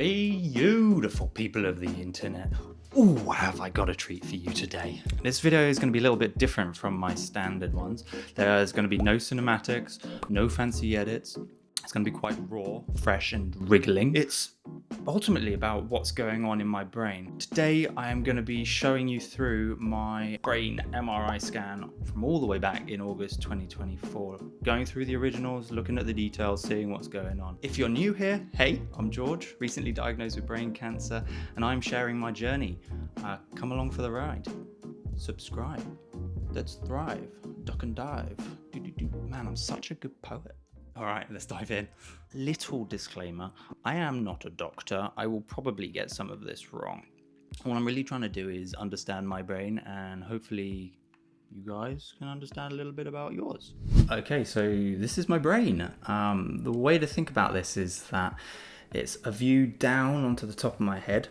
Beautiful people of the internet. Ooh, have I got a treat for you today. This video is going to be a little bit different from my standard ones. There's going to be no cinematics, no fancy edits. It's going to be quite raw, fresh and wriggling. It's ultimately about what's going on in my brain. Today I am going to be showing you through my brain MRI scan from all the way back in August 2024. Going through the originals, looking at the details, seeing what's going on. If you're new here, hey, I'm George, recently diagnosed with brain cancer, and I'm sharing my journey. Come along for the ride. Subscribe. Let's thrive. Duck and dive. Man, I'm such a good poet. All right, let's dive in. Little disclaimer, I am not a doctor. I will probably get some of this wrong. What I'm really trying to do is understand my brain, and hopefully you guys can understand a little bit about yours. Okay, so this is my brain. The way to think about this is that it's a view down onto the top of my head.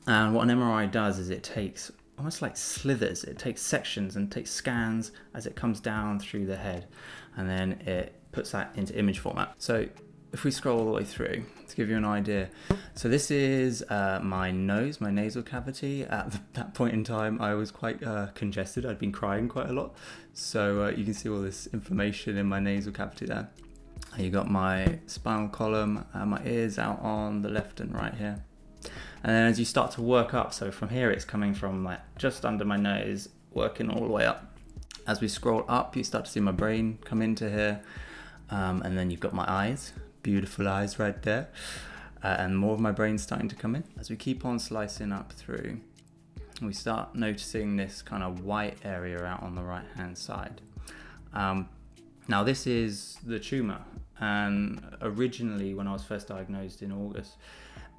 And what an MRI does is it takes almost like slithers. It takes sections and takes scans as it comes down through the head, and then it puts that into image format. So if we scroll all the way through to give you an idea, so this is my nose, my nasal cavity. At that point in time I was quite congested. I'd been crying quite a lot, so you can see all this information in my nasal cavity there. You got my spinal column, my ears out on the left and right here. And then as you start to work up, so from here it's coming from like just under my nose, working all the way up. As we scroll up, you start to see my brain come into here, and then you've got my eyes, beautiful eyes right there, and more of my brain starting to come in. As we keep on slicing up through, we start noticing this kind of white area out on the right hand side. Now this is the tumor, and originally when I was first diagnosed in August,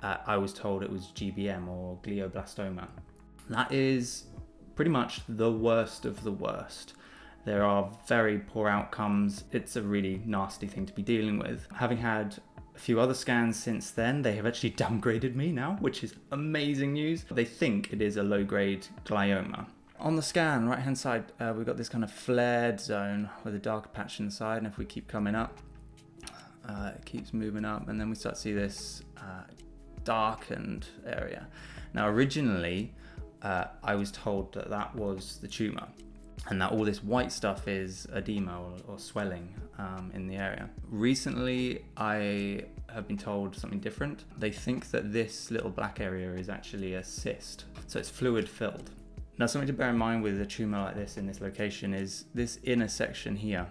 I was told it was GBM or glioblastoma. That is pretty much the worst of the worst. There are very poor outcomes. It's a really nasty thing to be dealing with. Having had a few other scans since then, they have actually downgraded me now, which is amazing news. They think it is a low-grade glioma. On the scan, right-hand side, we've got this kind of flared zone with a darker patch inside, and if we keep coming up, it keeps moving up, and then we start to see this darkened area. Now originally I was told that that was the tumor, and that all this white stuff is edema or swelling in the area. Recently I have been told something different. They think that this little black area is actually a cyst, so it's fluid filled. Now something to bear in mind with a tumor like this in this location is this inner section here.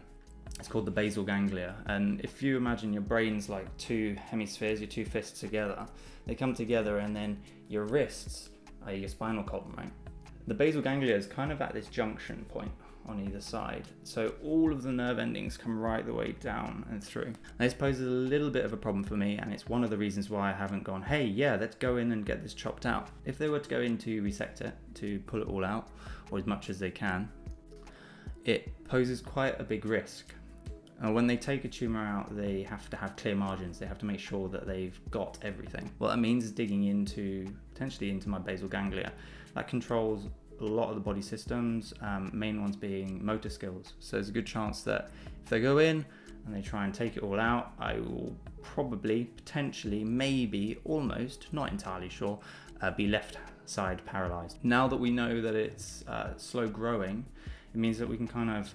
It's called the basal ganglia, and if you imagine your brain's like two hemispheres, your two fists together, they come together, and then your wrists are your spinal column, right? The basal ganglia is kind of at this junction point on either side, so all of the nerve endings come right the way down and through. Now, this poses a little bit of a problem for me, and it's one of the reasons why I haven't gone, hey, yeah, let's go in and get this chopped out. If they were to go in to resect it, to pull it all out, or as much as they can, it poses quite a big risk. When they take a tumor out, they have to have clear margins. They have to make sure that they've got everything. What that means is digging into, potentially into my basal ganglia. That controls a lot of the body systems, main ones being motor skills. So there's a good chance that if they go in and they try and take it all out, I will probably, potentially, maybe, almost, not entirely sure, be left side paralyzed. Now that we know that it's slow growing, it means that we can kind of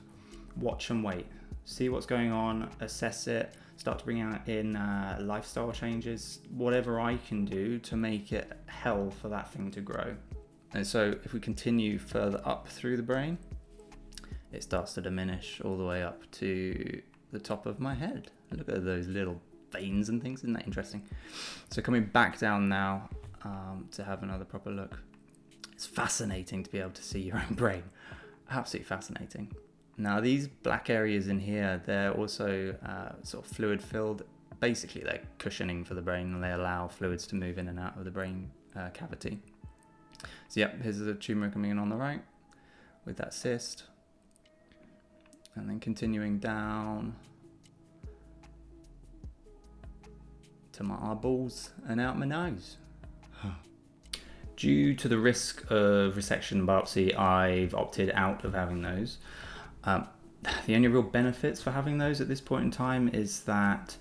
watch and wait. See what's going on, assess it, start to bring out in lifestyle changes, whatever I can do to make it hell for that thing to grow. And so if we continue further up through the brain, it starts to diminish all the way up to the top of my head. Look at those little veins and things, isn't that interesting? So coming back down now to have another proper look. It's fascinating to be able to see your own brain. Absolutely fascinating. Now these black areas in here, they're also sort of fluid filled. Basically they're cushioning for the brain, and they allow fluids to move in and out of the brain cavity. So yep, here's the tumor coming in on the right with that cyst. And then continuing down to my eyeballs and out my nose. Due to the risk of resection and biopsy, I've opted out of having those. The only real benefits for having those at this point in time is that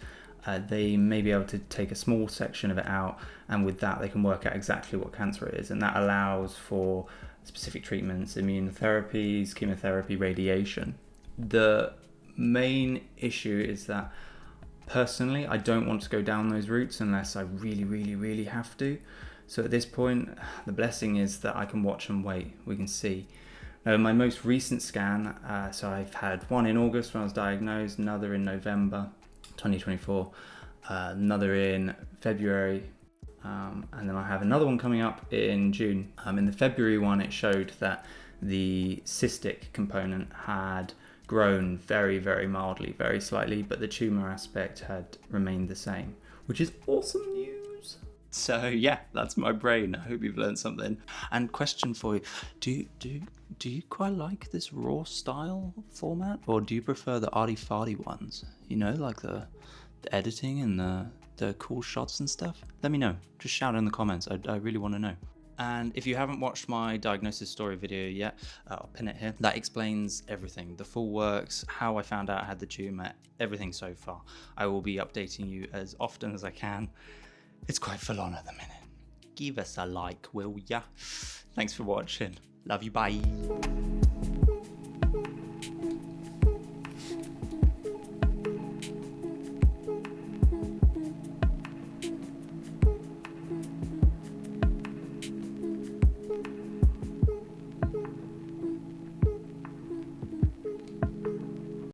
they may be able to take a small section of it out, and with that they can work out exactly what cancer it is, and that allows for specific treatments, immunotherapies, chemotherapy, radiation. The main issue is that personally I don't want to go down those routes unless I really have to. So at this point, the blessing is that I can watch and wait. We can see. Now, my most recent scan, so I've had one in August when I was diagnosed, another in November 2024, another in February, and then I have another one coming up in June. In the February one, it showed that the cystic component had grown very mildly, very slightly, but the tumor aspect had remained the same, which is awesome news. So yeah, that's my brain. I hope you've learned something. And question for you, do you quite like this raw style format, or do you prefer the arty-farty ones? You know, like the editing and the cool shots and stuff? Let me know. Just shout in the comments. I really want to know. And if you haven't watched my diagnosis story video yet, I'll pin it here. That explains everything, the full works, how I found out I had the tumor, everything so far. I will be updating you as often as I can. It's quite full on at the minute. Give us a like, will ya? Thanks for watching. Love you, bye.